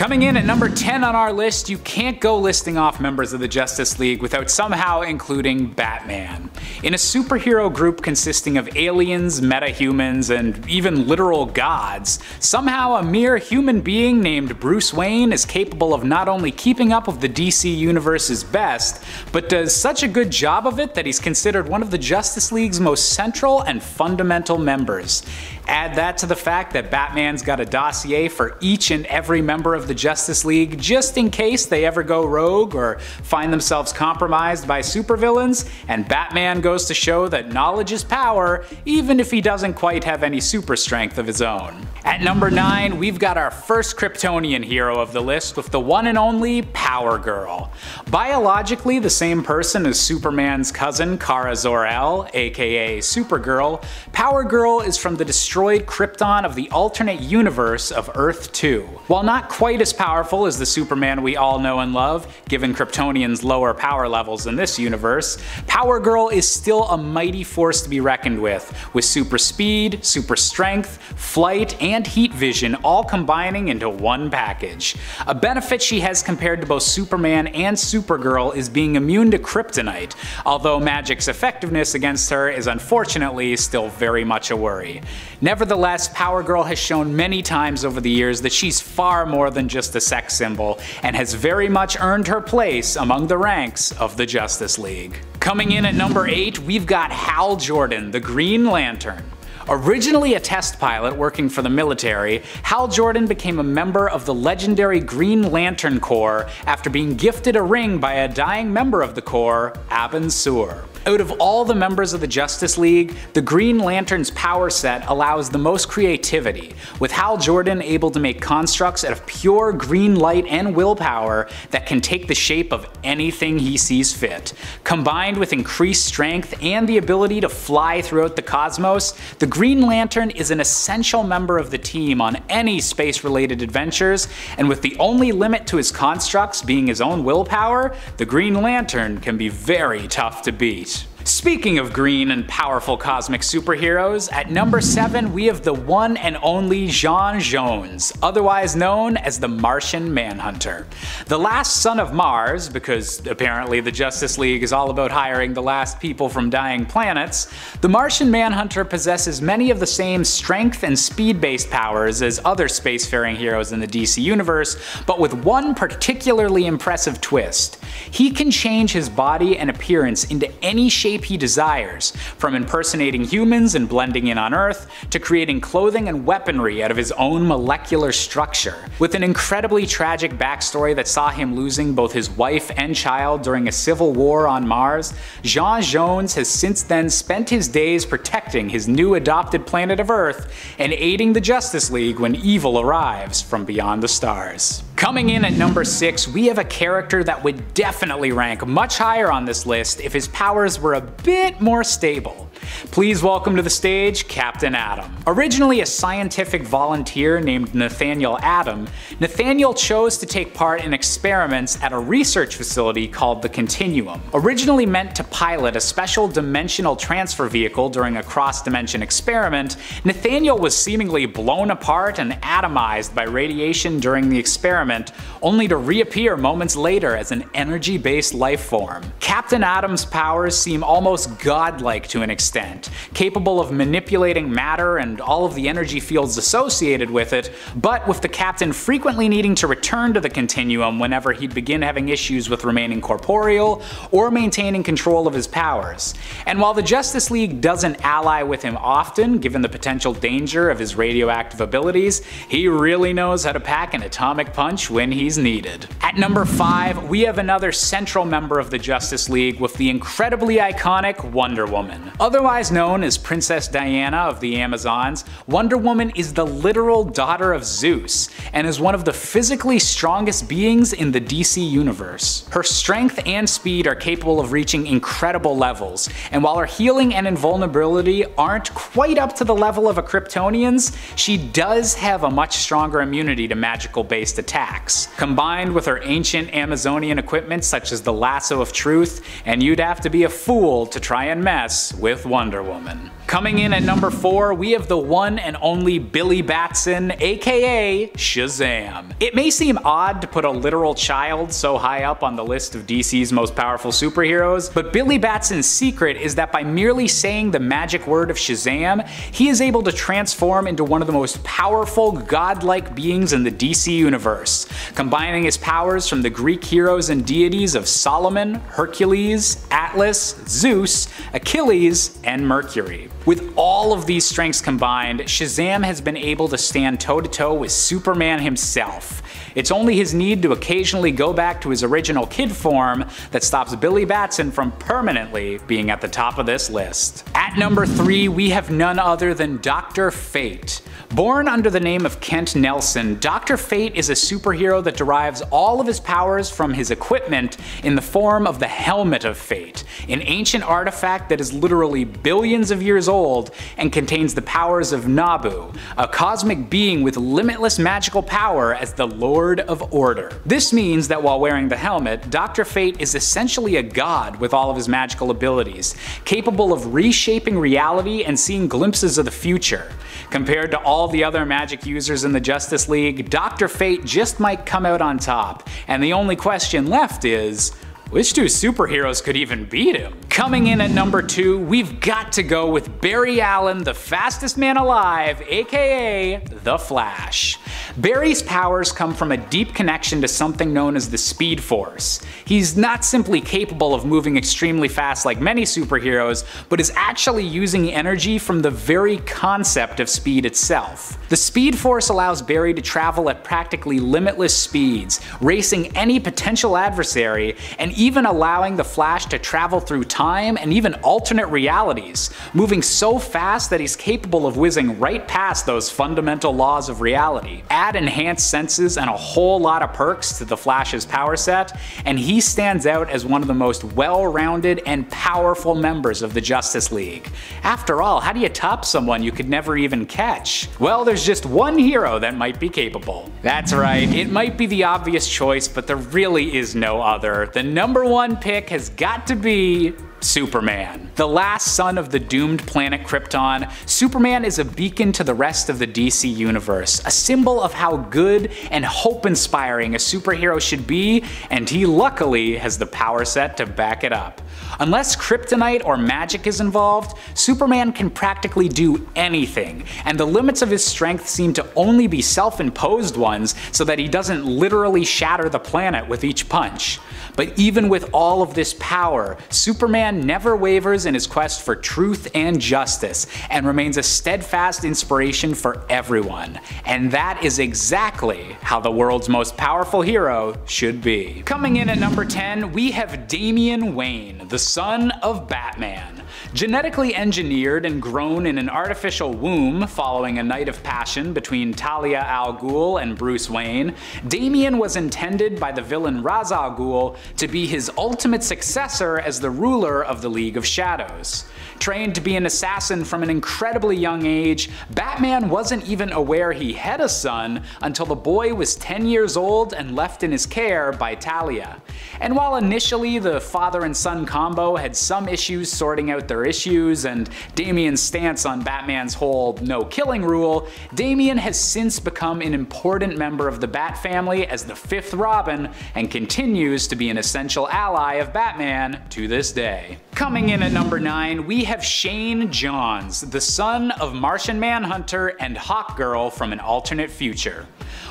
Coming in at number 10 on our list, you can't go listing off members of the Justice League without somehow including Batman. In a superhero group consisting of aliens, metahumans, and even literal gods, somehow a mere human being named Bruce Wayne is capable of not only keeping up with the DC Universe's best, but does such a good job of it that he's considered one of the Justice League's most central and fundamental members. Add that to the fact that Batman's got a dossier for each and every member of the Justice League just in case they ever go rogue or find themselves compromised by supervillains, and Batman goes to show that knowledge is power even if he doesn't quite have any super strength of his own. At number 9, we've got our first Kryptonian hero of the list with the one and only Power Girl. Biologically the same person as Superman's cousin Kara Zor-El, aka Supergirl, Power Girl is from the destroyed Krypton of the alternate universe of Earth 2. While not quite as powerful as the Superman we all know and love, given Kryptonians' lower power levels in this universe, Power Girl is still a mighty force to be reckoned with super speed, super strength, flight, and heat vision all combining into one package. A benefit she has compared to both Superman and Supergirl is being immune to kryptonite, although magic's effectiveness against her is unfortunately still very much a worry. Nevertheless, Power Girl has shown many times over the years that she's far more than just a sex symbol, and has very much earned her place among the ranks of the Justice League. Coming in at number 8, we've got Hal Jordan, the Green Lantern. Originally a test pilot working for the military, Hal Jordan became a member of the legendary Green Lantern Corps after being gifted a ring by a dying member of the Corps, Abin Sur. Out of all the members of the Justice League, the Green Lantern's power set allows the most creativity, with Hal Jordan able to make constructs out of pure green light and willpower that can take the shape of anything he sees fit. Combined with increased strength and the ability to fly throughout the cosmos, the Green Lantern is an essential member of the team on any space-related adventures, and with the only limit to his constructs being his own willpower, the Green Lantern can be very tough to beat. Speaking of green and powerful cosmic superheroes, at number 7 we have the one and only J'onn J'onzz, otherwise known as the Martian Manhunter. The last son of Mars, because apparently the Justice League is all about hiring the last people from dying planets, the Martian Manhunter possesses many of the same strength and speed-based powers as other spacefaring heroes in the DC Universe, but with one particularly impressive twist. He can change his body and appearance into any shape he desires, from impersonating humans and blending in on Earth, to creating clothing and weaponry out of his own molecular structure. With an incredibly tragic backstory that saw him losing both his wife and child during a civil war on Mars, J'onn J'onzz has since then spent his days protecting his new adopted planet of Earth and aiding the Justice League when evil arrives from beyond the stars. Coming in at number 6, we have a character that would definitely rank much higher on this list if his powers were a bit more stable. Please welcome to the stage Captain Atom. Originally a scientific volunteer named Nathaniel Atom, Nathaniel chose to take part in experiments at a research facility called the Continuum. Originally meant to pilot a special dimensional transfer vehicle during a cross-dimension experiment, Nathaniel was seemingly blown apart and atomized by radiation during the experiment, only to reappear moments later as an energy-based life form. Captain Atom's powers seem almost godlike to an extent, capable of manipulating matter and all of the energy fields associated with it, but with the Captain frequently needing to return to the Continuum whenever he'd begin having issues with remaining corporeal or maintaining control of his powers. And while the Justice League doesn't ally with him often, given the potential danger of his radioactive abilities, he really knows how to pack an atomic punch when he's needed. At number 5, we have another central member of the Justice League with the incredibly iconic Wonder Woman. Otherwise known as Princess Diana of the Amazons, Wonder Woman is the literal daughter of Zeus, and is one of the physically strongest beings in the DC Universe. Her strength and speed are capable of reaching incredible levels, and while her healing and invulnerability aren't quite up to the level of a Kryptonian's, she does have a much stronger immunity to magical-based attacks. Combined with her ancient Amazonian equipment such as the Lasso of Truth, and you'd have to be a fool to try and mess with Wonder Woman. Coming in at number 4, we have the one and only Billy Batson, aka Shazam. It may seem odd to put a literal child so high up on the list of DC's most powerful superheroes, but Billy Batson's secret is that by merely saying the magic word of Shazam, he is able to transform into one of the most powerful, godlike beings in the DC universe, combining his powers from the Greek heroes and deities of Solomon, Hercules, Atlas, Zeus, Achilles, and Mercury. With all of these strengths combined, Shazam has been able to stand toe-to-toe with Superman himself. It's only his need to occasionally go back to his original kid form that stops Billy Batson from permanently being at the top of this list. At number 3, we have none other than Dr. Fate. Born under the name of Kent Nelson, Dr. Fate is a superhero that derives all of his powers from his equipment in the form of the Helmet of Fate, an ancient artifact that is literally billions of years old and contains the powers of Nabu, a cosmic being with limitless magical power as the Lord of Order. This means that while wearing the helmet, Dr. Fate is essentially a god with all of his magical abilities, capable of reshaping reality and seeing glimpses of the future. Compared to all the other magic users in the Justice League, Dr. Fate just might come out on top, and the only question left is, which two superheroes could even beat him? Coming in at number 2, we've got to go with Barry Allen, the fastest man alive, aka The Flash. Barry's powers come from a deep connection to something known as the Speed Force. He's not simply capable of moving extremely fast like many superheroes, but is actually using energy from the very concept of speed itself. The Speed Force allows Barry to travel at practically limitless speeds, racing any potential adversary, and even allowing the Flash to travel through time and even alternate realities, moving so fast that he's capable of whizzing right past those fundamental laws of reality. Add enhanced senses and a whole lot of perks to the Flash's power set, and he stands out as one of the most well-rounded and powerful members of the Justice League. After all, how do you top someone you could never even catch? Well, there's just one hero that might be capable. That's right, it might be the obvious choice, but there really is no other. The number 1 pick has got to be Superman. The last son of the doomed planet Krypton, Superman is a beacon to the rest of the DC universe, a symbol of how good and hope-inspiring a superhero should be, and he luckily has the power set to back it up. Unless kryptonite or magic is involved, Superman can practically do anything, and the limits of his strength seem to only be self-imposed ones so that he doesn't literally shatter the planet with each punch. But even with all of this power, Superman never wavers in his quest for truth and justice, and remains a steadfast inspiration for everyone. And that is exactly how the world's most powerful hero should be. Coming in at number 10, we have Damian Wayne, the son of Batman. Genetically engineered and grown in an artificial womb following a night of passion between Talia al Ghul and Bruce Wayne, Damian was intended by the villain Ra's al Ghul to be his ultimate successor as the ruler of the League of Shadows. Trained to be an assassin from an incredibly young age, Batman wasn't even aware he had a son until the boy was 10 years old and left in his care by Talia. And while initially the father and son combo had some issues sorting out their issues and Damian's stance on Batman's whole no-killing rule, Damian has since become an important member of the Bat family as the 5th Robin and continues to be an essential ally of Batman to this day. Coming in at number 9, we have Shane Johns, the son of Martian Manhunter and Hawkgirl from an alternate future.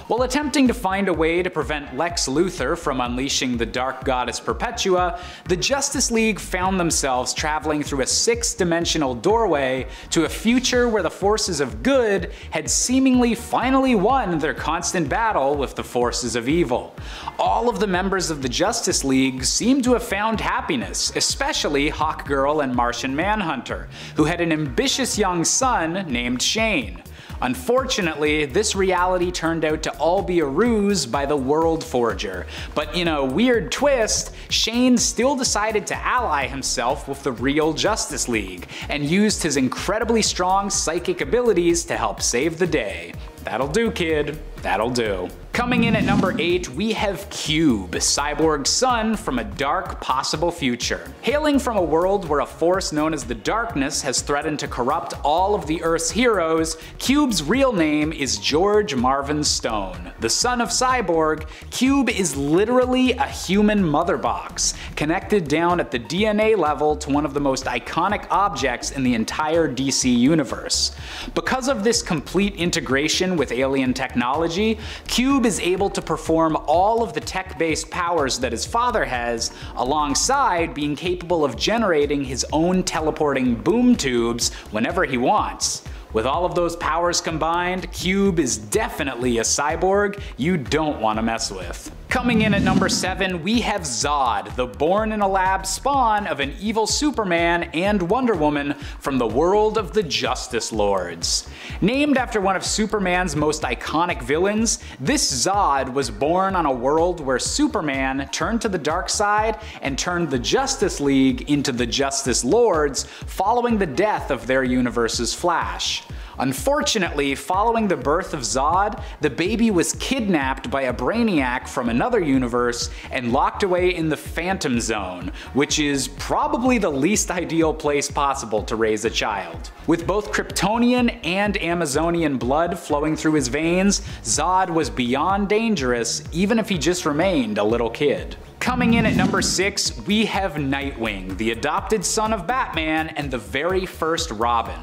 While attempting to find a way to prevent Lex Luthor from unleashing the Dark Goddess Perpetua, the Justice League found themselves traveling through a 6-dimensional doorway to a future where the forces of good had seemingly finally won their constant battle with the forces of evil. All of the members of the Justice League seemed to have found happiness, especially Hawkgirl and Martian Manhunter, who had an ambitious young son named Shane. Unfortunately, this reality turned out to all be a ruse by the World Forger, but in a weird twist, Shane still decided to ally himself with the real Justice League, and used his incredibly strong psychic abilities to help save the day. That'll do, kid. That'll do. Coming in at number 8, we have Cube, Cyborg's son from a dark possible future. Hailing from a world where a force known as the Darkness has threatened to corrupt all of the Earth's heroes, Cube's real name is George Marvin Stone. The son of Cyborg, Cube is literally a human mother box, connected down at the DNA level to one of the most iconic objects in the entire DC universe. Because of this complete integration with alien technology, Cube is able to perform all of the tech-based powers that his father has, alongside being capable of generating his own teleporting boom tubes whenever he wants. With all of those powers combined, Cube is definitely a cyborg you don't want to mess with. Coming in at number 7, we have Zod, the born-in-a-lab spawn of an evil Superman and Wonder Woman from the world of the Justice Lords. Named after one of Superman's most iconic villains, this Zod was born on a world where Superman turned to the dark side and turned the Justice League into the Justice Lords following the death of their universe's Flash. Unfortunately, following the birth of Zod, the baby was kidnapped by a brainiac from another universe and locked away in the Phantom Zone, which is probably the least ideal place possible to raise a child. With both Kryptonian and Amazonian blood flowing through his veins, Zod was beyond dangerous even if he just remained a little kid. Coming in at number 6, we have Nightwing, the adopted son of Batman and the very first Robin.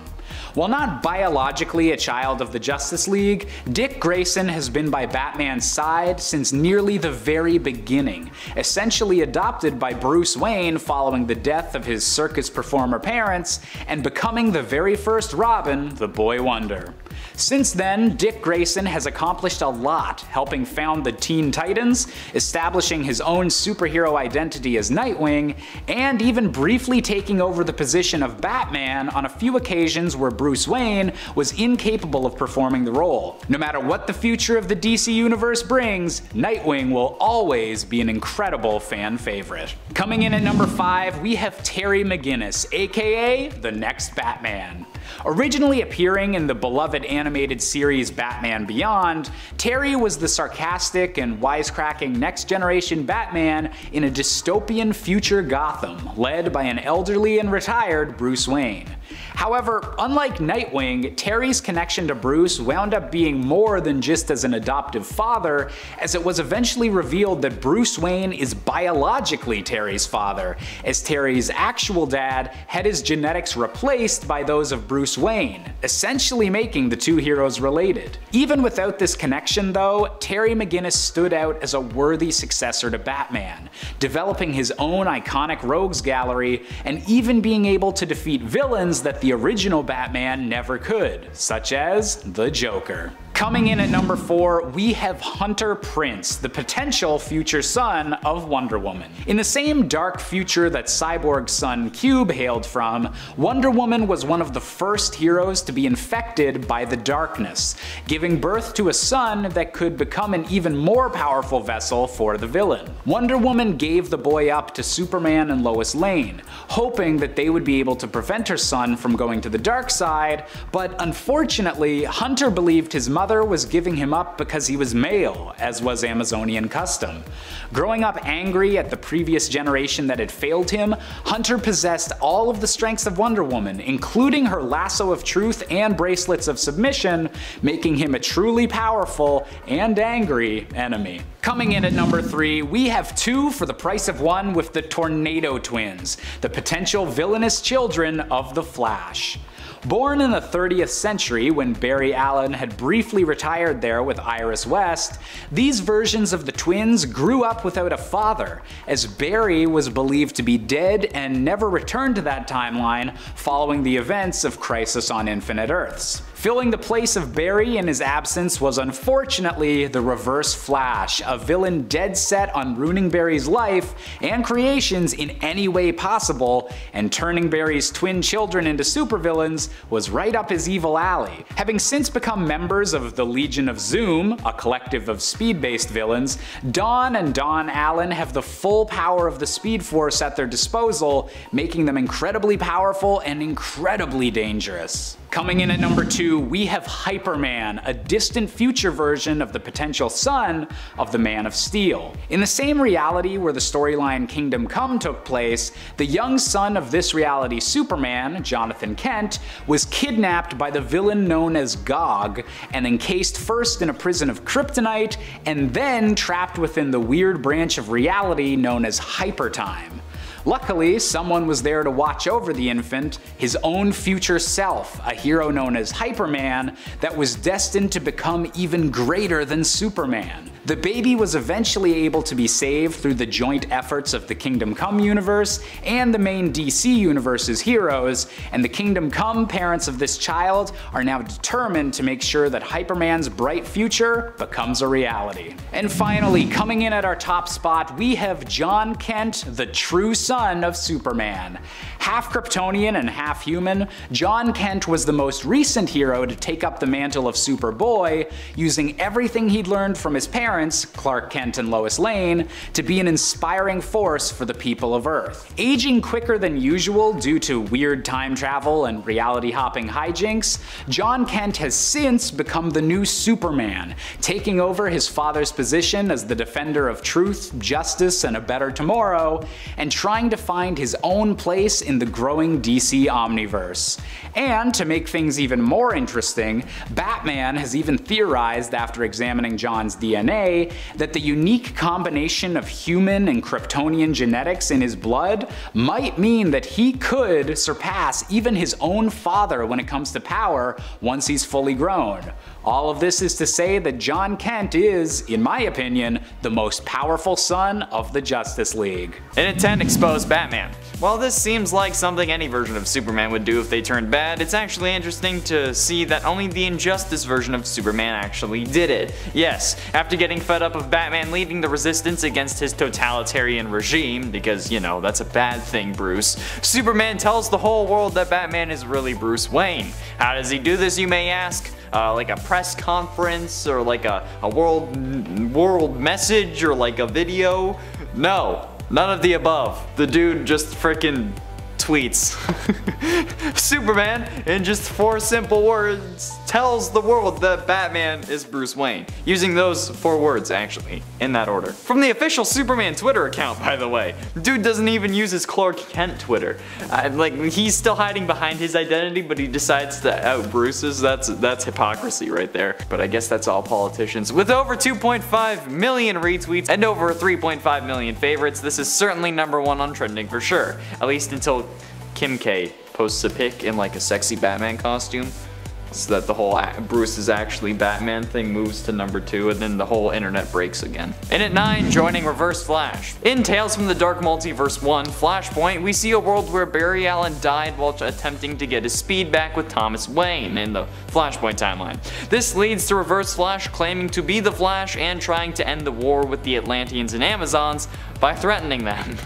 While not biologically a child of the Justice League, Dick Grayson has been by Batman's side since nearly the very beginning, essentially adopted by Bruce Wayne following the death of his circus performer parents, and becoming the very first Robin, the Boy Wonder. Since then, Dick Grayson has accomplished a lot, helping found the Teen Titans, establishing his own superhero identity as Nightwing, and even briefly taking over the position of Batman on a few occasions where Bruce Wayne was incapable of performing the role. No matter what the future of the DC Universe brings, Nightwing will always be an incredible fan favorite. Coming in at number 5, we have Terry McGinnis, aka the next Batman. Originally appearing in the beloved animated series Batman Beyond, Terry was the sarcastic and wisecracking next-generation Batman in a dystopian future Gotham, led by an elderly and retired Bruce Wayne. However, unlike Nightwing, Terry's connection to Bruce wound up being more than just as an adoptive father, as it was eventually revealed that Bruce Wayne is biologically Terry's father, as Terry's actual dad had his genetics replaced by those of Bruce Wayne, essentially making the two heroes related. Even without this connection though, Terry McGinnis stood out as a worthy successor to Batman, developing his own iconic rogues gallery and even being able to defeat villains that the original Batman never could, such as the Joker. Coming in at number 4, we have Hunter Prince, the potential future son of Wonder Woman. In the same dark future that Cyborg's son Cube hailed from, Wonder Woman was one of the first heroes to be infected by the darkness, giving birth to a son that could become an even more powerful vessel for the villain. Wonder Woman gave the boy up to Superman and Lois Lane, hoping that they would be able to prevent her son from going to the dark side, but unfortunately, Hunter believed his mother was giving him up because he was male, as was Amazonian custom. Growing up angry at the previous generation that had failed him, Hunter possessed all of the strengths of Wonder Woman, including her lasso of truth and bracelets of submission, making him a truly powerful and angry enemy. Coming in at number 3, we have 2 for the price of 1 with the Tornado Twins, the potential villainous children of the Flash. Born in the 30th century when Barry Allen had briefly retired there with Iris West, these versions of the twins grew up without a father, as Barry was believed to be dead and never returned to that timeline following the events of Crisis on Infinite Earths. Filling the place of Barry in his absence was unfortunately the Reverse Flash, a villain dead set on ruining Barry's life and creations in any way possible, and turning Barry's twin children into supervillains was right up his evil alley. Having since become members of the Legion of Zoom, a collective of speed-based villains, Dawn and Dawn Allen have the full power of the Speed Force at their disposal, making them incredibly powerful and incredibly dangerous. Coming in at number 2, we have HYPERMAN, a distant future version of the potential son of the Man of Steel. In the same reality where the storyline Kingdom Come took place, the young son of this reality Superman, Jonathan Kent, was kidnapped by the villain known as Gog and encased first in a prison of kryptonite and then trapped within the weird branch of reality known as Hypertime. Luckily, someone was there to watch over the infant, his own future self, a hero known as HYPERMAN that was destined to become even greater than Superman. The baby was eventually able to be saved through the joint efforts of the Kingdom Come universe and the main DC universe's heroes, and the Kingdom Come parents of this child are now determined to make sure that HYPERMAN's bright future becomes a reality. And finally, coming in at our top spot, we have John Kent, the true son of Superman. Half Kryptonian and half human, John Kent was the most recent hero to take up the mantle of Superboy, using everything he'd learned from his parents, Clark Kent and Lois Lane, to be an inspiring force for the people of Earth. Aging quicker than usual due to weird time travel and reality-hopping hijinks, John Kent has since become the new Superman, taking over his father's position as the defender of truth, justice, and a better tomorrow, and trying to find his own place in the growing DC Omniverse. And to make things even more interesting, Batman has even theorized after examining John's DNA that the unique combination of human and Kryptonian genetics in his blood might mean that he could surpass even his own father when it comes to power once he's fully grown. All of this is to say that John Kent is, in my opinion, the most powerful son of the Justice League. And at 10, expose Batman. While this seems like something any version of Superman would do if they turned bad, it's actually interesting to see that only the Injustice version of Superman actually did it. Yes, after getting fed up of Batman leading the resistance against his totalitarian regime, because, you know, that's a bad thing, Bruce, Superman tells the whole world that Batman is really Bruce Wayne. How does he do this, you may ask? Like a press conference, or like a world message, or like a video? No, none of the above. The dude just frickin' tweets. Superman, in just 4 simple words, tells the world that Batman is Bruce Wayne. Using those 4 words, actually, in that order. From the official Superman Twitter account, by the way. Dude doesn't even use his Clark Kent Twitter. Like, he's still hiding behind his identity, but he decides to out Bruce's. That's hypocrisy right there. But I guess that's all politicians. With over 2.5 million retweets and over 3.5 million favorites, this is certainly #1 on trending for sure. At least until Kim K posts a pic in like a sexy Batman costume, so that the whole Bruce is actually Batman thing moves to #2, and then the whole internet breaks again. And at 9, joining Reverse Flash. In Tales from the Dark Multiverse 1, Flashpoint, we see a world where Barry Allen died while attempting to get his speed back with Thomas Wayne in the Flashpoint timeline. This leads to Reverse Flash claiming to be the Flash and trying to end the war with the Atlanteans and Amazons by threatening them.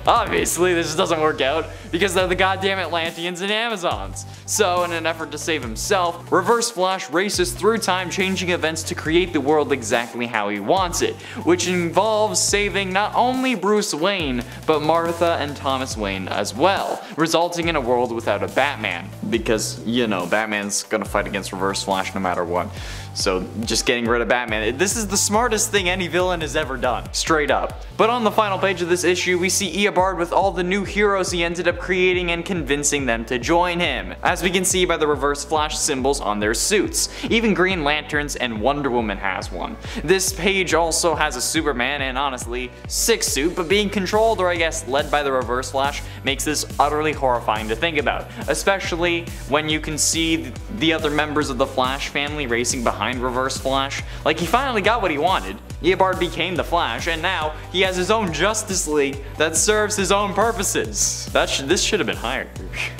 Obviously, this doesn't work out because they're the goddamn Atlanteans and Amazons. So, in an effort to save himself, Reverse Flash races through time, changing events to create the world exactly how he wants it, which involves saving not only Bruce Wayne, but Martha and Thomas Wayne as well, resulting in a world without a Batman. Because, you know, Batman's gonna fight against Reverse Flash no matter what. So just getting rid of Batman, this is the smartest thing any villain has ever done, straight up. But on the final page of this issue, we see Eobard with all the new heroes he ended up creating and convincing them to join him, as we can see by the Reverse Flash symbols on their suits. Even Green Lanterns and Wonder Woman has one. This page also has a Superman and honestly, Six suit, but being controlled, or I guess led by the Reverse Flash, makes this utterly horrifying to think about, especially when you can see the other members of the Flash family racing behind Reverse Flash. Like, he finally got what he wanted. Eobard became the Flash, and now he has his own Justice League that serves his own purposes. This should have been higher.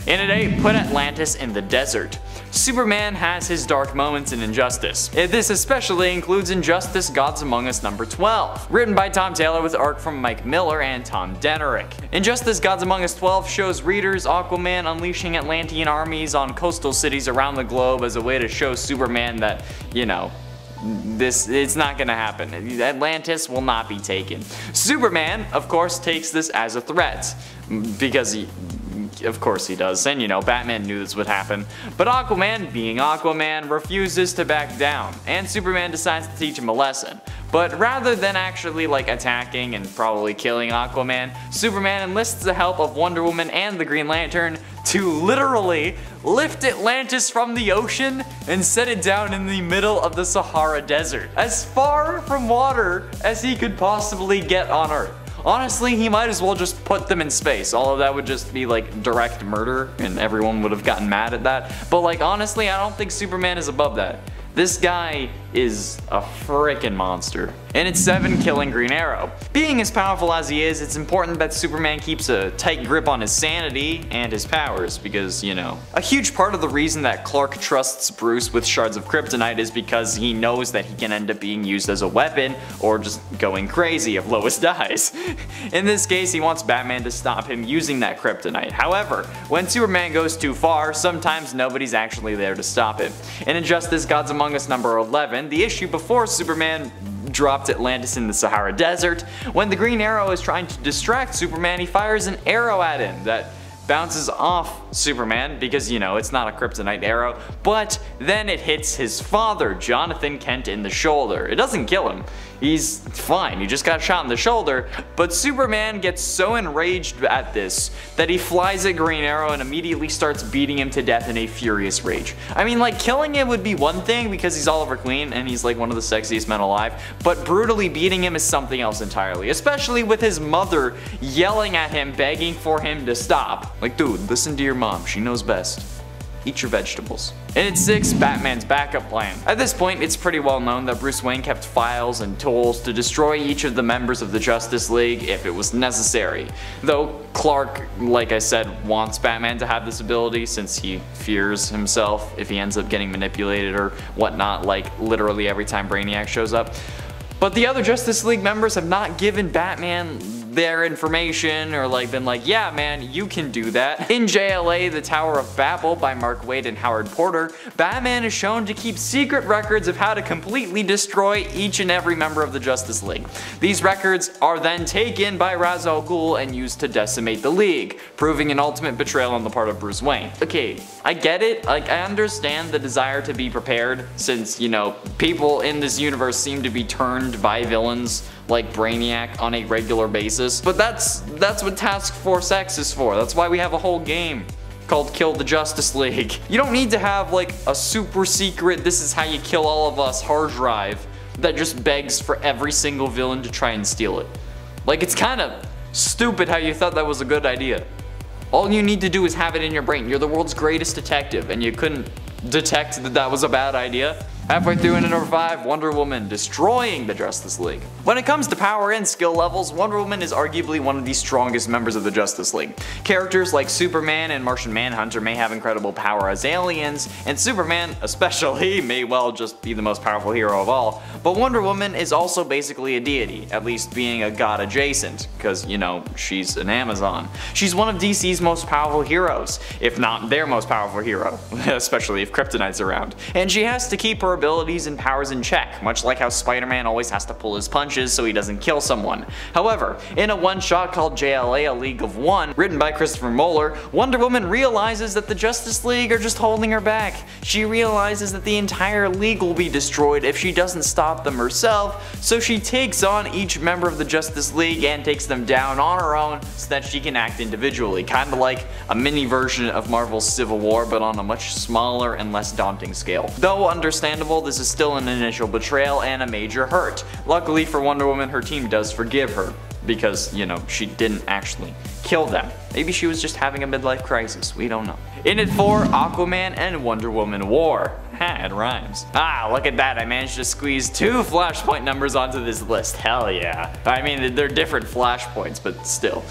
And at 8, put Atlantis in the desert. Superman has his dark moments in Injustice. This especially includes Injustice Gods Among Us #12, written by Tom Taylor with art from Mike Miller and Tom Denerick. Injustice Gods Among Us 12 shows readers Aquaman unleashing Atlantean armies on coastal cities around the globe as a way to show Superman that, you know, it's not gonna happen. Atlantis will not be taken. Superman, of course, takes this as a threat, because Of course he does, and you know, Batman knew this would happen. But Aquaman, being Aquaman, refuses to back down, and Superman decides to teach him a lesson. But rather than actually like attacking and probably killing Aquaman, Superman enlists the help of Wonder Woman and the Green Lantern to literally lift Atlantis from the ocean and set it down in the middle of the Sahara Desert, as far from water as he could possibly get on Earth. Honestly, he might as well just put them in space. All of that would just be like direct murder and everyone would have gotten mad at that. But like honestly, I don't think Superman is above that. This guy is a frickin' monster. And it's 7, killing Green Arrow. Being as powerful as he is, it's important that Superman keeps a tight grip on his sanity and his powers because, you know. A huge part of the reason that Clark trusts Bruce with shards of kryptonite is because he knows that he can end up being used as a weapon or just going crazy if Lois dies. In this case, he wants Batman to stop him using that kryptonite. However, when Superman goes too far, sometimes nobody's actually there to stop him. In Injustice Gods Among Us number 11, the issue before Superman dropped Atlantis in the Sahara Desert, when the Green Arrow is trying to distract Superman, he fires an arrow at him that bounces off Superman because, you know, it's not a kryptonite arrow, but then it hits his father, Jonathan Kent, in the shoulder. It doesn't kill him. He's fine, he just got shot in the shoulder, but Superman gets so enraged at this that he flies at Green Arrow and immediately starts beating him to death in a furious rage. I mean, like, killing him would be one thing because he's Oliver Queen and he's like one of the sexiest men alive, but brutally beating him is something else entirely, especially with his mother yelling at him, begging for him to stop. Like, dude, listen to your mom, she knows best. Eat your vegetables. And at 6, Batman's backup plan. At this point, it's pretty well known that Bruce Wayne kept files and tools to destroy each of the members of the Justice League if it was necessary. Though Clark, like I said, wants Batman to have this ability since he fears himself if he ends up getting manipulated or whatnot, like literally every time Brainiac shows up. But the other Justice League members have not given Batman their information or like been like, yeah man, you can do that. In JLA The Tower of Babel by Mark Waid and Howard Porter, Batman is shown to keep secret records of how to completely destroy each and every member of the Justice League. These records are then taken by Ra's al Ghul and used to decimate the League, proving an ultimate betrayal on the part of Bruce Wayne. Okay, I get it, like I understand the desire to be prepared since, you know, people in this universe seem to be turned by villains like Brainiac on a regular basis. But that's what Task Force X is for. That's why we have a whole game called Kill the Justice League. You don't need to have like a super secret, this is how you kill all of us hard drive that just begs for every single villain to try and steal it. Like, it's kind of stupid how you thought that was a good idea. All you need to do is have it in your brain. You're the world's greatest detective and you couldn't detect that that was a bad idea. Halfway through into number 5, Wonder Woman destroying the Justice League. When it comes to power and skill levels, Wonder Woman is arguably one of the strongest members of the Justice League. Characters like Superman and Martian Manhunter may have incredible power as aliens, and Superman especially may well just be the most powerful hero of all, but Wonder Woman is also basically a deity, at least being a god adjacent, because, you know, she's an Amazon. She's one of DC's most powerful heroes, if not their most powerful hero, especially if Kryptonite's around, and she has to keep her abilities and powers in check, much like how Spider-Man always has to pull his punches so he doesn't kill someone. However, in a one-shot called JLA A League of One, written by Christopher Moeller, Wonder Woman realizes that the Justice League are just holding her back. She realizes that the entire league will be destroyed if she doesn't stop them herself, so she takes on each member of the Justice League and takes them down on her own so that she can act individually, kinda like a mini version of Marvel's Civil War but on a much smaller and less daunting scale. Though understandable, this is still an initial betrayal and a major hurt. Luckily for Wonder Woman, her team does forgive her because, you know, she didn't actually kill them. Maybe she was just having a midlife crisis, we don't know. In at 4, Aquaman and Wonder Woman War. Ha, it rhymes. Ah, look at that, I managed to squeeze 2 Flashpoint numbers onto this list, hell yeah. I mean, they're different Flashpoints, but still.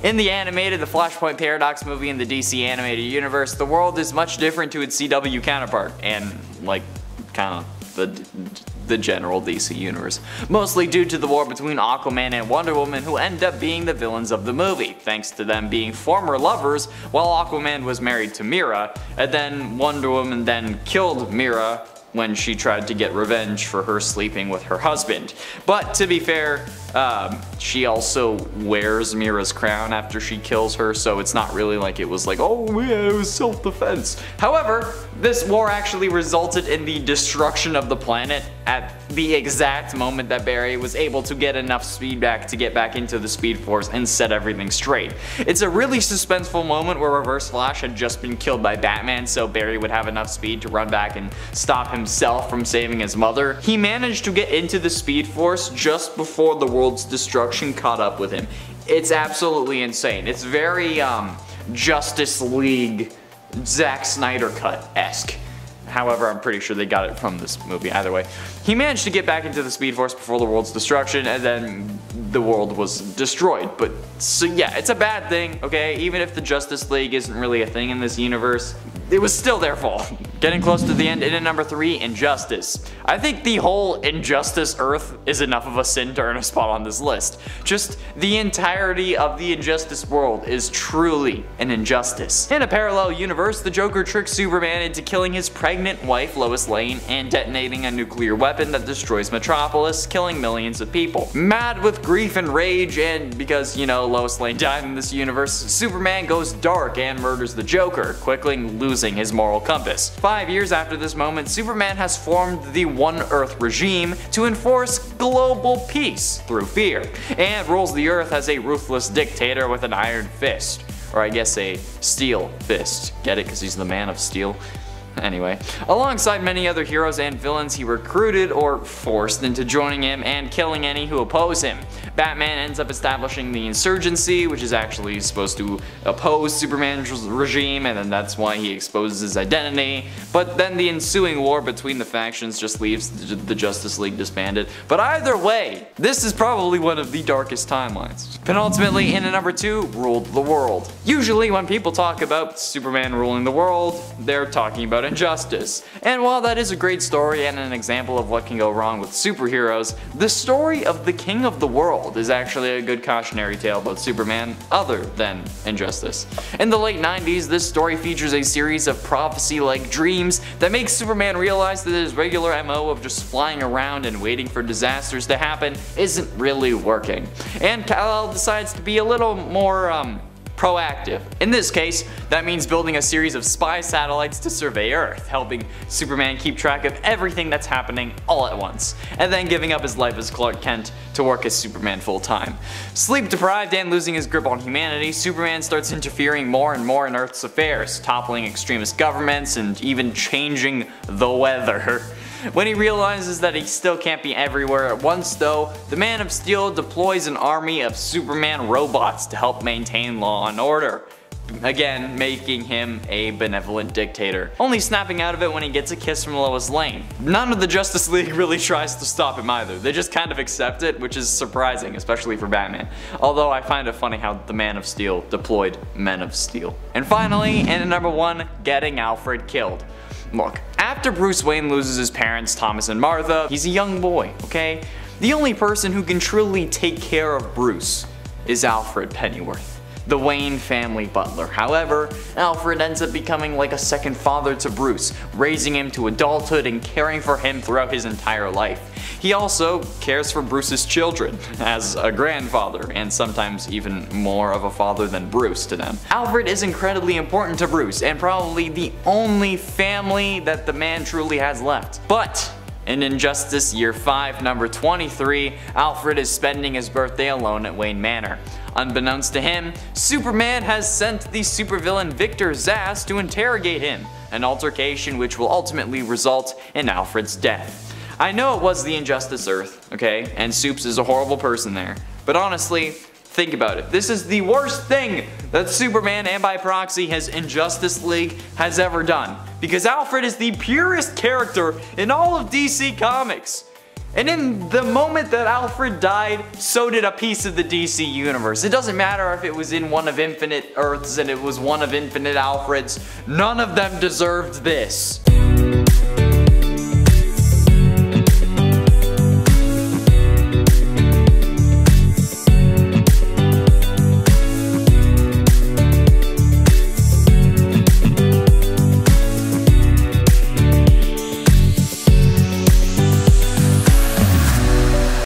In the animated The Flashpoint Paradox movie in the DC animated universe, the world is much different to its CW counterpart, and like, kind of the general DC universe, mostly due to the war between Aquaman and Wonder Woman, who end up being the villains of the movie, thanks to them being former lovers while Aquaman was married to Mira, and then Wonder Woman then killed Mira when she tried to get revenge for her sleeping with her husband. But to be fair, she also wears Mira's crown after she kills her, so it's not really like it was like, oh yeah, it was self-defense. However, this war actually resulted in the destruction of the planet at the exact moment that Barry was able to get enough speed back to get back into the Speed Force and set everything straight. It's a really suspenseful moment where Reverse Flash had just been killed by Batman, so Barry would have enough speed to run back and stop himself from saving his mother. He managed to get into the Speed Force just before the world's destruction caught up with him. It's absolutely insane. It's very Justice League Zack Snyder cut-esque. However, I'm pretty sure they got it from this movie either way. He managed to get back into the Speed Force before the world's destruction, and then the world was destroyed. But, so yeah, it's a bad thing, okay? Even if the Justice League isn't really a thing in this universe, it was still their fault. Getting close to the end, in at number 3, Injustice. I think the whole Injustice Earth is enough of a sin to earn a spot on this list. Just the entirety of the Injustice world is truly an injustice. In a parallel universe, the Joker tricks Superman into killing his pregnant wife Lois Lane and detonating a nuclear weapon that destroys Metropolis, killing millions of people. Mad with grief and rage, and because, you know, Lois Lane died in this universe, Superman goes dark and murders the Joker, quickly losing his moral compass. 5 years after this moment, Superman has formed the One Earth regime to enforce global peace through fear, and rules the Earth as a ruthless dictator with an iron fist. Or I guess a steel fist. Get it? Because he's the Man of Steel. Anyway, alongside many other heroes and villains, he recruited or forced into joining him and killing any who oppose him. Batman ends up establishing the insurgency, which is actually supposed to oppose Superman's regime, and then that's why he exposes his identity. But then the ensuing war between the factions just leaves the Justice League disbanded. But either way, this is probably one of the darkest timelines. Penultimately, in at number 2, ruled the world. Usually when people talk about Superman ruling the world, they're talking about injustice. And while that is a great story and an example of what can go wrong with superheroes, the story of the King of the World is actually a good cautionary tale about Superman other than injustice. In the late 90s, this story features a series of prophecy-like dreams that make Superman realize that his regular MO of just flying around and waiting for disasters to happen isn't really working. And Kal-El decides to be a little more, proactive. In this case, that means building a series of spy satellites to survey Earth, helping Superman keep track of everything that's happening all at once, and then giving up his life as Clark Kent to work as Superman full time. Sleep deprived and losing his grip on humanity, Superman starts interfering more and more in Earth's affairs, toppling extremist governments and even changing the weather. When he realizes that he still can't be everywhere at once though, the Man of Steel deploys an army of Superman robots to help maintain law and order. Again, making him a benevolent dictator. Only snapping out of it when he gets a kiss from Lois Lane. None of the Justice League really tries to stop him either. They just kind of accept it, which is surprising, especially for Batman. Although I find it funny how the Man of Steel deployed Men of Steel. And finally, in at number 1, getting Alfred killed. Look, after Bruce Wayne loses his parents, Thomas and Martha, he's a young boy, okay? The only person who can truly take care of Bruce is Alfred Pennyworth, the Wayne family butler. However, Alfred ends up becoming like a second father to Bruce, raising him to adulthood and caring for him throughout his entire life. He also cares for Bruce's children, as a grandfather, and sometimes even more of a father than Bruce to them. Alfred is incredibly important to Bruce, and probably the only family that the man truly has left. But in Injustice Year 5, number 23, Alfred is spending his birthday alone at Wayne Manor. Unbeknownst to him, Superman has sent the supervillain Victor Zsasz to interrogate him, an altercation which will ultimately result in Alfred's death. I know it was the Injustice Earth, okay, and Supes is a horrible person there, but honestly, think about it. This is the worst thing that Superman, and by proxy his Injustice League, has ever done. Because Alfred is the purest character in all of DC Comics. And in the moment that Alfred died, so did a piece of the DC universe. It doesn't matter if it was in one of infinite Earths and it was one of infinite Alfreds. None of them deserved this.